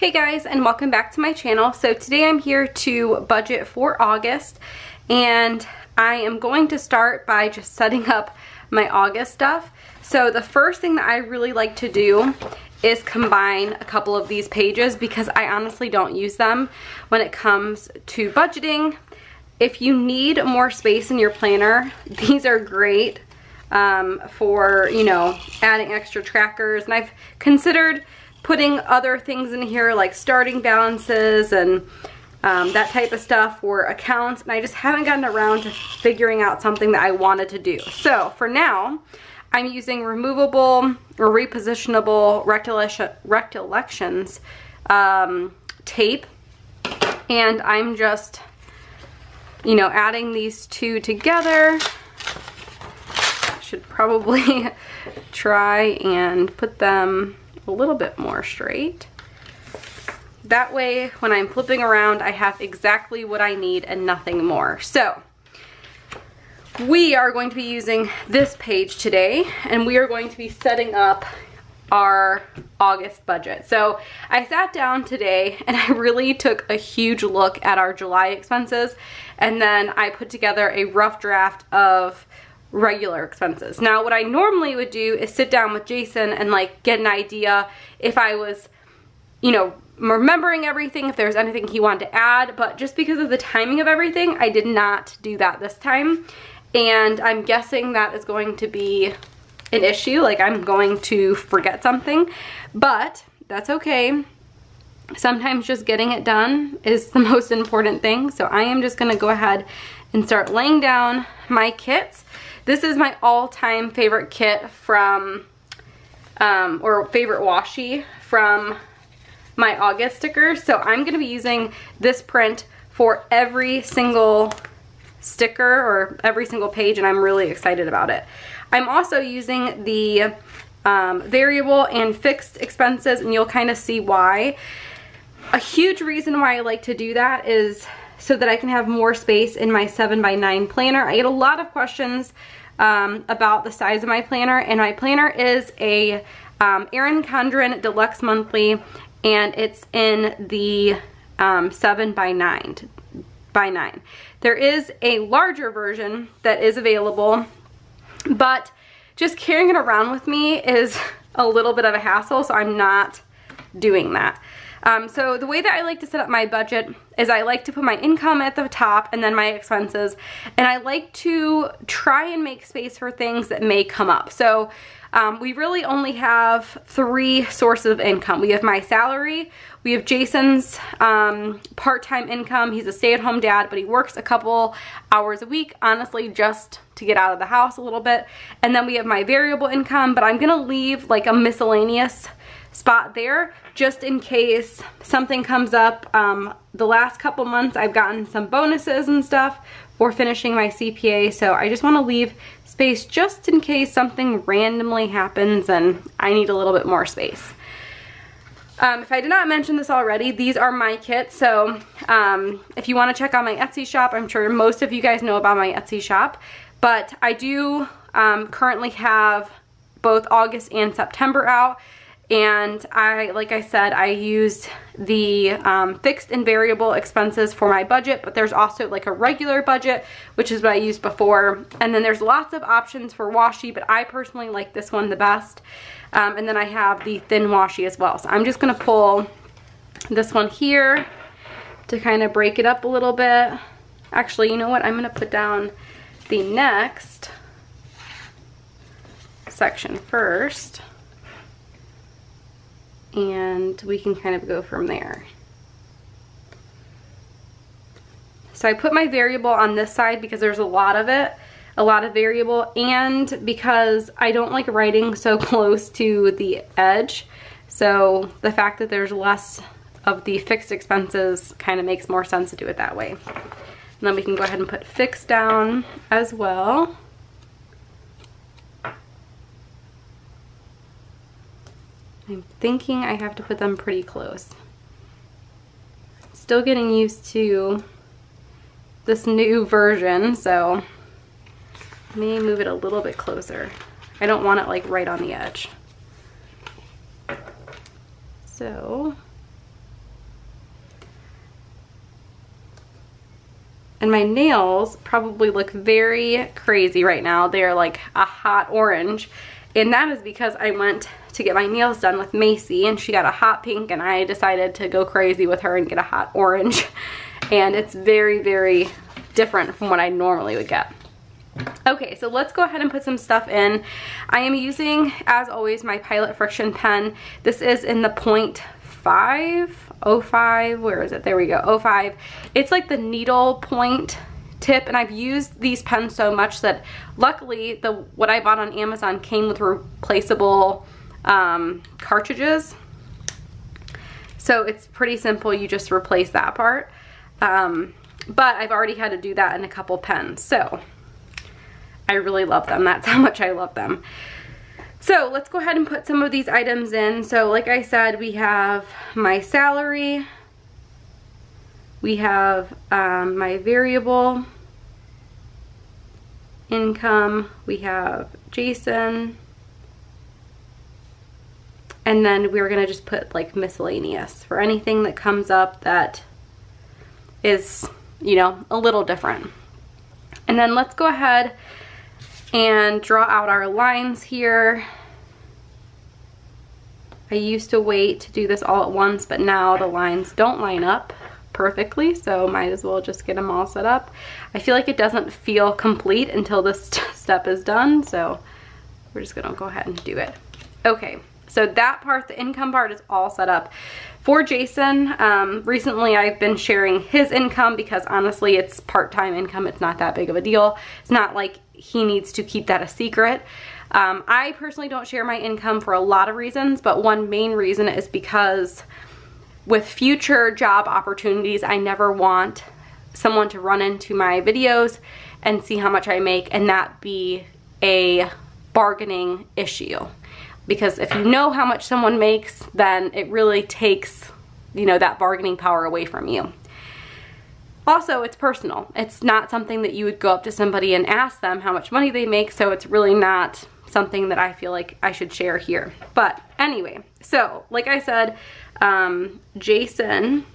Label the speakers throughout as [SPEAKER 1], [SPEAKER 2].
[SPEAKER 1] Hey guys, and welcome back to my channel. So today I'm here to budget for August, and I am going to start by just setting up my August stuff. So the first thing that I really like to do is combine a couple of these pages because I honestly don't use them when it comes to budgeting. If you need more space in your planner, these are great for, you know, adding extra trackers. And I've considered putting other things in here like starting balances and that type of stuff for accounts, and I just haven't gotten around to figuring out something that I wanted to do. So for now, I'm using removable or repositionable recollections tape, and I'm just, you know, adding these two together. I should probably try and put them a little bit more straight. That way, when I'm flipping around, I have exactly what I need and nothing more. So, we are going to be using this page today, and we are going to be setting up our August budget. So, I sat down today and I really took a huge look at our July expenses, and then I put together a rough draft of regular expenses. Now, what I normally would do is sit down with Jason and like get an idea if I was, you know, remembering everything, if there's anything he wanted to add, but just because of the timing of everything, I did not do that this time. And I'm guessing that is going to be an issue, like I'm going to forget something, but that's okay. Sometimes just getting it done is the most important thing. So I am just gonna go ahead and start laying down my kits. This is my all-time favorite kit from, or favorite washi from my August stickers. So I'm gonna be using this print for every single sticker or every single page, and I'm really excited about it. I'm also using the variable and fixed expenses, and you'll kind of see why. A huge reason why I like to do that is so that I can have more space in my 7x9 planner. I get a lot of questions about the size of my planner, and my planner is a Erin Condren Deluxe Monthly, and it's in the 7x9. There is a larger version that is available, but just carrying it around with me is a little bit of a hassle, so I'm not doing that. So the way that I like to set up my budget is I like to put my income at the top and then my expenses, and I like to try and make space for things that may come up. So we really only have 3 sources of income. We have my salary, we have Jason's part-time income. He's a stay-at-home dad, but he works a couple hours a week, honestly, just to get out of the house a little bit. And then we have my variable income, but I'm gonna leave like a miscellaneous spot there just in case something comes up. The last couple months I've gotten some bonuses and stuff for finishing my CPA, so I just want to leave space just in case something randomly happens and I need a little bit more space. If I did not mention this already, these are my kits. So if you want to check out my Etsy shop, I'm sure most of you guys know about my Etsy shop, but I do currently have both August and September out. And like I said, I used the fixed and variable expenses for my budget, but there's also like a regular budget, which is what I used before. And then there's lots of options for washi, but I personally like this one the best. And then I have the thin washi as well. So I'm just gonna pull this one here to kind of break it up a little bit. Actually, you know what? I'm gonna put down the next section first, and we can kind of go from there. So I put my variable on this side because there's a lot of it, a lot of variable, and because I don't like writing so close to the edge. So the fact that there's less of the fixed expenses kind of makes more sense to do it that way. And then we can go ahead and put fixed down as well. I'm thinking I have to put them pretty close. Still getting used to this new version, so let me move it a little bit closer. I don't want it like right on the edge. So And my nails probably look very crazy right now. They're like a hot orange. And that is because I went to get my nails done with Macy and she got a hot pink and I decided to go crazy with her and get a hot orange. And it's very, very different from what I normally would get. Okay, so let's go ahead and put some stuff in. I am using, as always, my Pilot Friction pen. This is in the 0.5, where is it? There we go, 05. It's like the needle point tip, and I've used these pens so much that luckily what I bought on Amazon came with replaceable cartridges. So it's pretty simple, you just replace that part. But I've already had to do that in a couple pens, so I really love them. That's how much I love them. So let's go ahead and put some of these items in. So like I said, we have my salary, we have my variable income, we have Jason, and then we're gonna just put like miscellaneous for anything that comes up that is, you know, a little different. And then let's go ahead and draw out our lines here. I used to wait to do this all at once, but now the lines don't line up perfectly, so might as well just get them all set up. I feel like it doesn't feel complete until this step is done, so we're just gonna go ahead and do it. Okay, so that part, the income part, is all set up. For Jason, recently I've been sharing his income because honestly it's part-time income, it's not that big of a deal. It's not like he needs to keep that a secret. I personally don't share my income for a lot of reasons, but one main reason is because with future job opportunities, I never want someone to run into my videos and see how much I make and that be a bargaining issue. Because if you know how much someone makes, then it really takes, you know, that bargaining power away from you. Also, it's personal. It's not something that you would go up to somebody and ask them how much money they make, so it's really not something that I feel like I should share here. But anyway, so like I said, Jason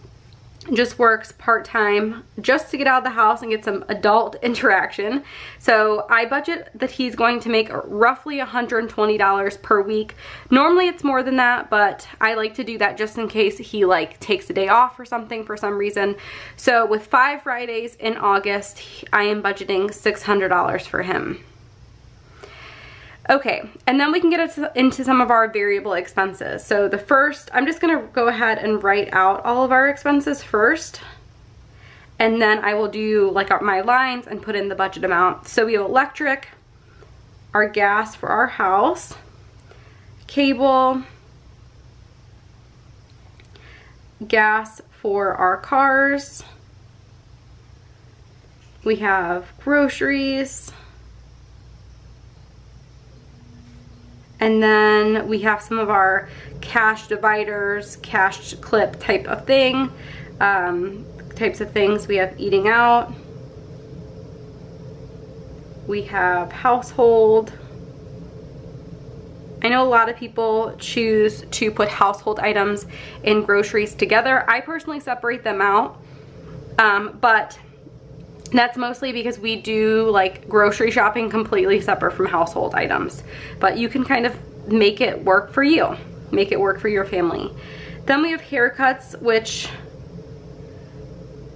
[SPEAKER 1] just works part-time just to get out of the house and get some adult interaction. So I budget that he's going to make roughly $120 per week. Normally it's more than that, but I like to do that just in case he like takes a day off or something for some reason. So with 5 Fridays in August, I am budgeting $600 for him. Okay, and then we can get into some of our variable expenses. So the first, I'm just gonna go ahead and write out all of our expenses first, and then I will do like my lines and put in the budget amount. So we have electric, our gas for our house, cable, gas for our cars, we have groceries, and then we have some of our cash dividers, cash clip type of thing, types of things. We have eating out. We have household. I know a lot of people choose to put household items and groceries together. I personally separate them out, but that's mostly because we do like grocery shopping completely separate from household items. But you can kind of make it work for you. Make it work for your family. Then we have haircuts, which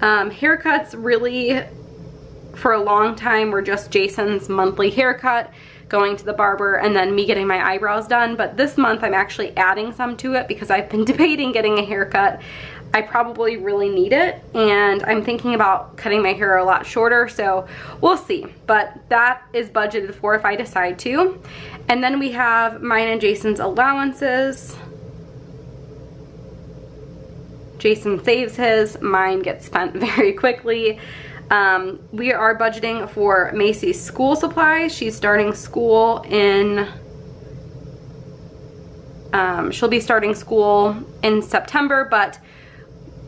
[SPEAKER 1] haircuts really for a long time were just Jason's monthly haircut, going to the barber, and then me getting my eyebrows done. But this month I'm actually adding some to it because I've been debating getting a haircut. I probably really need it, and I'm thinking about cutting my hair a lot shorter, so we'll see. But that is budgeted for if I decide to. And then we have mine and Jason's allowances. Jason saves his, mine gets spent very quickly. We are budgeting for Macy's school supplies. She's starting school in, she'll be starting school in September, but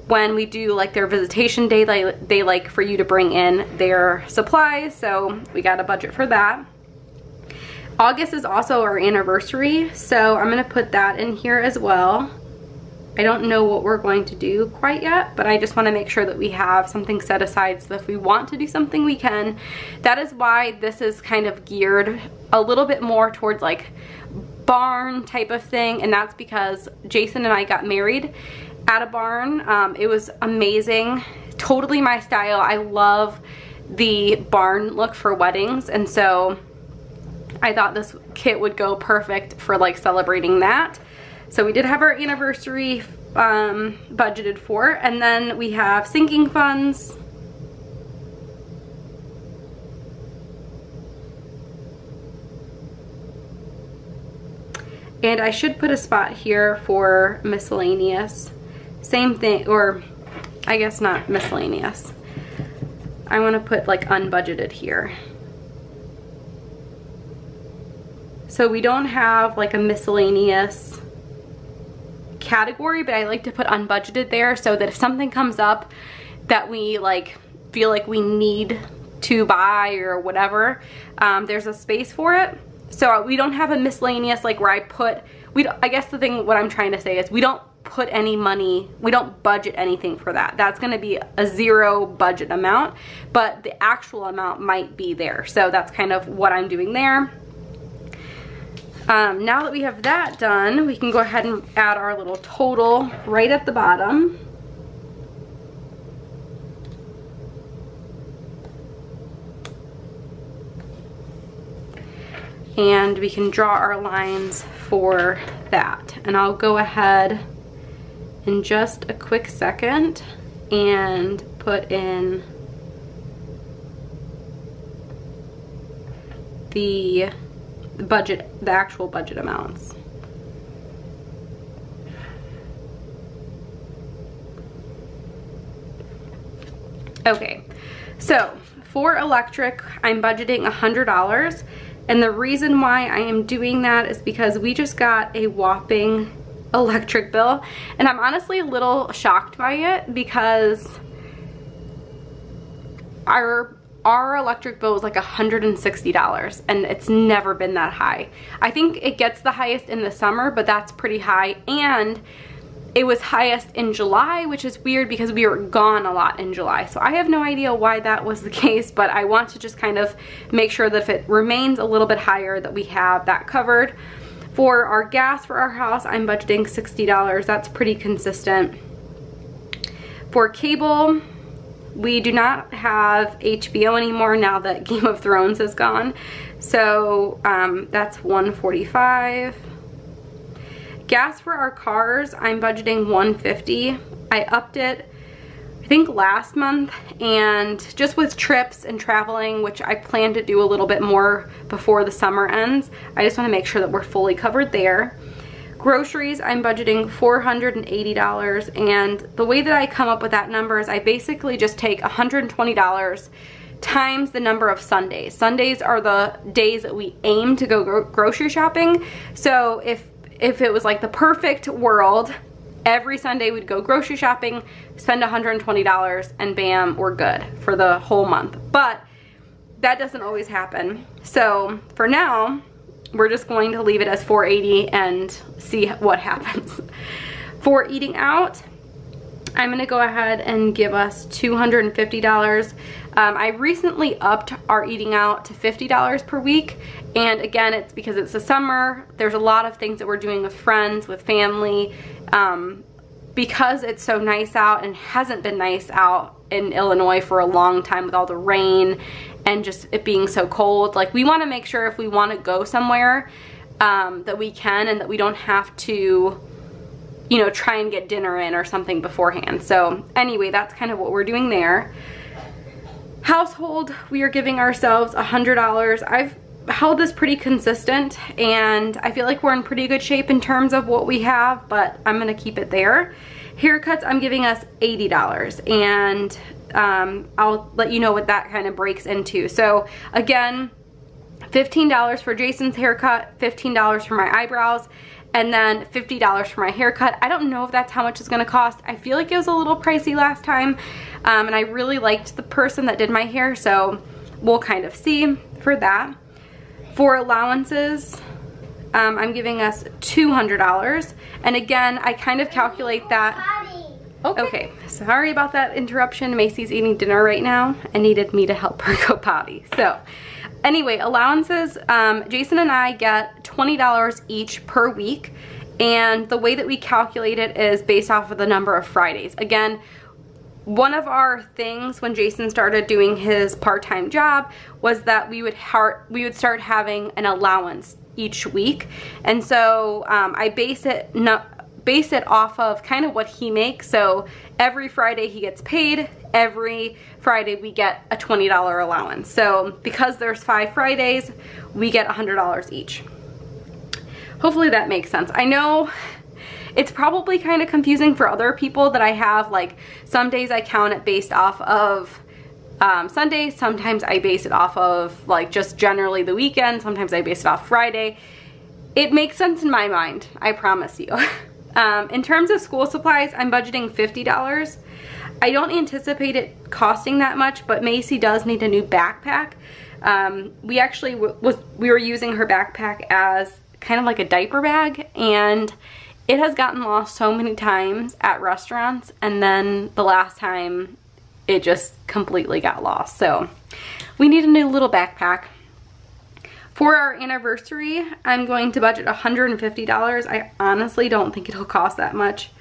[SPEAKER 1] when we do like their visitation day, they like for you to bring in their supplies, so we got a budget for that. August is also our anniversary, so I'm gonna put that in here as well. I don't know what we're going to do quite yet, but I just want to make sure that we have something set aside so that if we want to do something, we can. That is why this is kind of geared a little bit more towards like barn type of thing, and that's because Jason and I got married at a barn. It was amazing, totally my style. I love the barn look for weddings, and so I thought this kit would go perfect for like celebrating that. So we did have our anniversary budgeted for, and then we have sinking funds. And I should put a spot here for miscellaneous. Same thing, or I guess not miscellaneous. I want to put like unbudgeted here. So we don't have like a miscellaneous category, but I like to put unbudgeted there so that if something comes up that we like feel like we need to buy or whatever, there's a space for it. So we don't have a miscellaneous like where I put, I guess the thing, what I'm trying to say is we don't put any money, we don't budget anything for that. That's gonna be a zero budget amount, but the actual amount might be there. So that's kind of what I'm doing there. Now that we have that done, we can go ahead and add our little total right at the bottom. And we can draw our lines for that. And I'll go ahead in just a quick second and put in the budget, the actual budget amounts. Okay, so for electric, I'm budgeting $100. And the reason why I am doing that is because we just got a whopping electric bill. And I'm honestly a little shocked by it because our electric bill was like $160 and it's never been that high. I think it gets the highest in the summer, but that's pretty high. And it was highest in July, which is weird because we were gone a lot in July. So I have no idea why that was the case, but I want to just kind of make sure that if it remains a little bit higher that we have that covered. For our gas for our house, I'm budgeting $60. That's pretty consistent. For cable, we do not have HBO anymore now that Game of Thrones is gone. So that's $145. Gas for our cars, I'm budgeting $150. I upped it, I think last month, and just with trips and traveling, which I plan to do a little bit more before the summer ends, I just want to make sure that we're fully covered there. Groceries, I'm budgeting $480, and the way that I come up with that number is I basically just take $120 times the number of Sundays. Sundays are the days that we aim to go grocery shopping. So if it was like the perfect world, every Sunday we'd go grocery shopping, spend $120, and bam, we're good for the whole month. But that doesn't always happen. So for now, we're just going to leave it as $480 and see what happens. For eating out, I'm gonna go ahead and give us $250. I recently upped our eating out to $50 per week, and again, it's because it's the summer. There's a lot of things that we're doing with friends, with family. Because it's so nice out and hasn't been nice out in Illinois for a long time with all the rain and just it being so cold, like we want to make sure if we want to go somewhere that we can, and that we don't have to, you know, try and get dinner in or something beforehand. So anyway, that's kind of what we're doing there. Household, we are giving ourselves $100. I've held this pretty consistent and I feel like we're in pretty good shape in terms of what we have, but I'm gonna keep it there. Haircuts, I'm giving us $80, and I'll let you know what that kind of breaks into. So again, $15 for Jason's haircut, $15 for my eyebrows, and then $50 for my haircut. I don't know if that's how much it's gonna cost. I feel like it was a little pricey last time, and I really liked the person that did my hair, so we'll kind of see for that. For allowances, I'm giving us $200. And again, I kind of calculate that. Okay, sorry about that interruption. Macy's eating dinner right now and needed me to help her go potty. So anyway, allowances, Jason and I get $20 each per week. And the way that we calculate it is based off of the number of Fridays. Again, one of our things when Jason started doing his part-time job was that we would start having an allowance each week. And so I base it off of kind of what he makes. So every Friday he gets paid, every Friday we get a $20 allowance. So because there's 5 Fridays, we get $100 each. Hopefully that makes sense. I know it's probably kind of confusing for other people that I have, like some days I count it based off of Sundays, sometimes I base it off of like just generally the weekend, sometimes I base it off Friday. It makes sense in my mind, I promise you. In terms of school supplies, I'm budgeting $50. I don't anticipate it costing that much, but Macy does need a new backpack. We actually we were using her backpack as kind of like a diaper bag, and it has gotten lost so many times at restaurants, and then the last time it just completely got lost. So we need a new little backpack. For our anniversary, I'm going to budget $150. I honestly don't think it'll cost that much.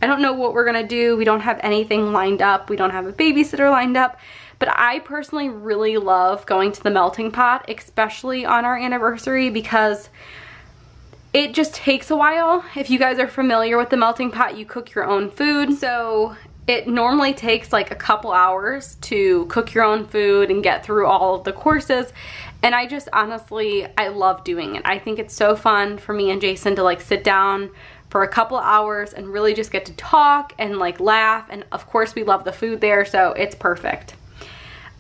[SPEAKER 1] I don't know what we're gonna do. We don't have anything lined up. We don't have a babysitter lined up. But I personally really love going to the melting pot, especially on our anniversary, because it just takes a while. If you guys are familiar with the melting pot, you cook your own food. So it normally takes like a couple hours to cook your own food and get through all of the courses. And I just honestly, I love doing it. I think it's so fun for me and Jason to like sit down for a couple hours and really just get to talk and like laugh. And of course we love the food there, so it's perfect.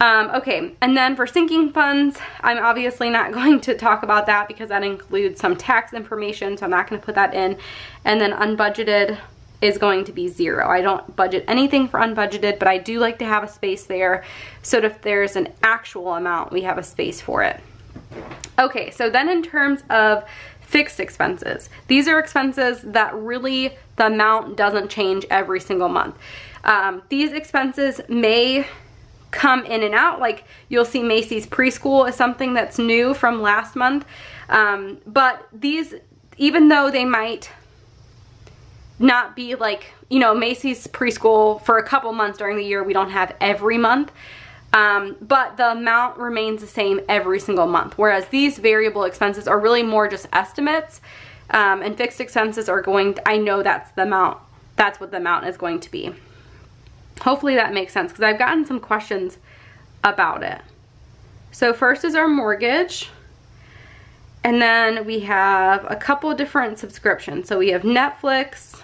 [SPEAKER 1] Okay, and then for sinking funds, I'm obviously not going to talk about that because that includes some tax information, so I'm not going to put that in. And then unbudgeted is going to be 0. I don't budget anything for unbudgeted, but I do like to have a space there, so if there's an actual amount, we have a space for it. Okay, so then in terms of fixed expenses, these are expenses that really the amount doesn't change every single month. These expenses may come in and out, like you'll see Macy's preschool is something that's new from last month, but these, even though they might not be like, you know, Macy's preschool for a couple months during the year, we don't have every month, but the amount remains the same every single month, whereas these variable expenses are really more just estimates, and fixed expenses are going to, I know that's the amount, that's what the amount is going to be. Hopefully that makes sense, because I've gotten some questions about it. So first is our mortgage, and then we have a couple different subscriptions. So we have Netflix.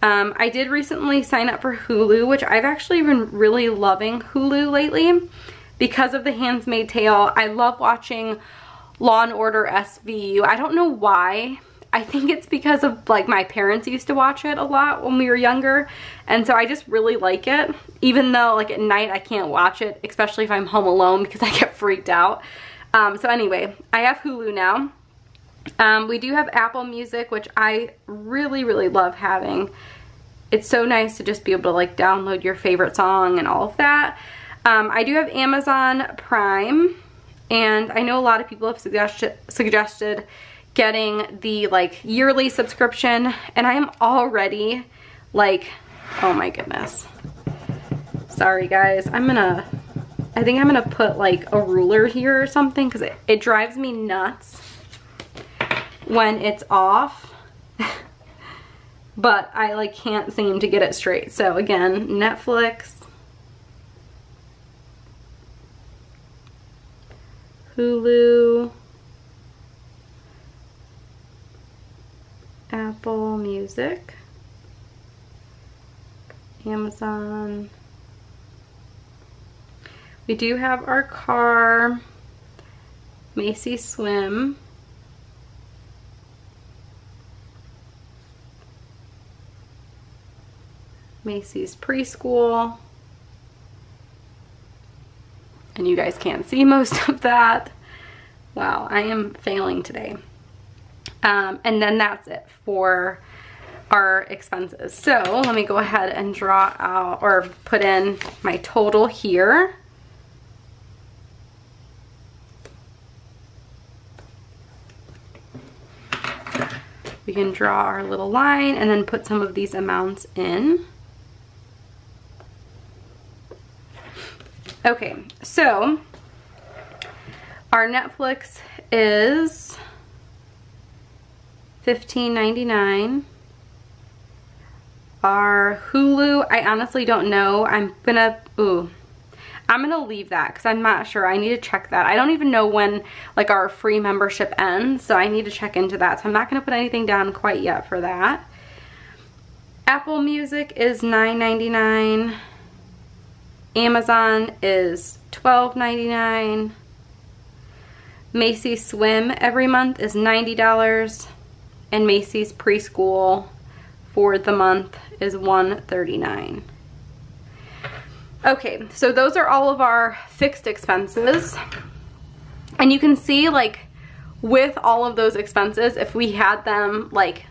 [SPEAKER 1] I did recently sign up for Hulu, which I've actually been really loving Hulu lately because of The Handmaid's Tale. I love watching Law and Order SVU. I don't know why. I think it's because of like my parents used to watch it a lot when we were younger, and so I just really like it, even though like at night I can't watch it, especially if I'm home alone, because I get freaked out. So anyway, I have Hulu now. We do have Apple Music, which I really love having. It's so nice to just be able to like download your favorite song and all of that. I do have Amazon Prime, and I know a lot of people have suggested getting the like yearly subscription, and I am already like, oh my goodness. Sorry guys, I think I'm gonna put like a ruler here or something, because it drives me nuts when it's off. But I like can't seem to get it straight. So again, Netflix, Hulu, Apple Music, Amazon. We do have our car, Macy's Swim, Macy's Preschool, and you guys can't see most of that. Wow, I am failing today. And then that's it for our expenses. So let me go ahead and draw out or put in my total here. We can draw our little line and then put some of these amounts in. Okay, so our Netflix is $15.99. Our Hulu, I honestly don't know. I'm gonna leave that because I'm not sure. I need to check that. I don't even know when like our free membership ends, so I need to check into that. So I'm not gonna put anything down quite yet for that. Apple Music is $9.99. Amazon is $12.99. Macy's Swim every month is $90. And Macy's Preschool for the month is $139. Okay, so those are all of our fixed expenses. And you can see like with all of those expenses, if we had them like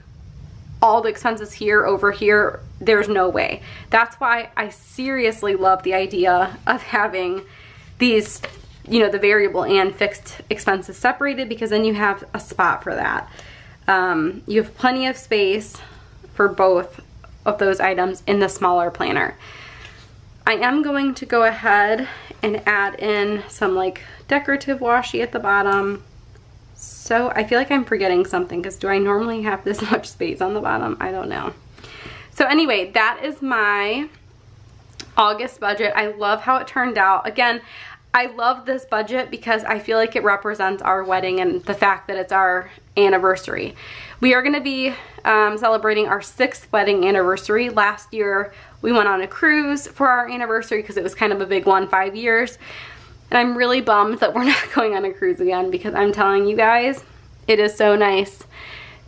[SPEAKER 1] all the expenses here over here, there's no way. That's why I seriously love the idea of having these, you know, the variable and fixed expenses separated, because then you have a spot for that. You have plenty of space for both of those items in the smaller planner. I am going to go ahead and add in some like decorative washi at the bottom. So I feel like I'm forgetting something, because do I normally have this much space on the bottom? I don't know. So anyway, that is my August budget. I love how it turned out. Again, I love this budget because I feel like it represents our wedding and the fact that it's our anniversary. We are going to be celebrating our 6th wedding anniversary. Last year we went on a cruise for our anniversary because it was kind of a big one, 5 years. And I'm really bummed that we're not going on a cruise again, because I'm telling you guys, it is so nice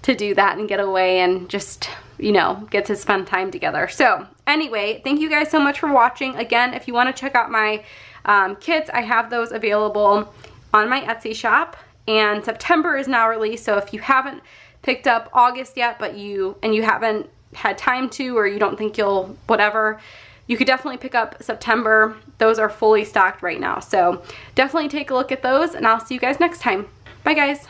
[SPEAKER 1] to do that and get away and just, you know, get to spend time together. So anyway, thank you guys so much for watching. Again, if you want to check out my kits, I have those available on my Etsy shop, and September is now released. So if you haven't picked up August yet, but you haven't had time to, or you don't think you'll whatever, you could definitely pick up September. Those are fully stocked right now. So definitely take a look at those, and I'll see you guys next time. Bye guys.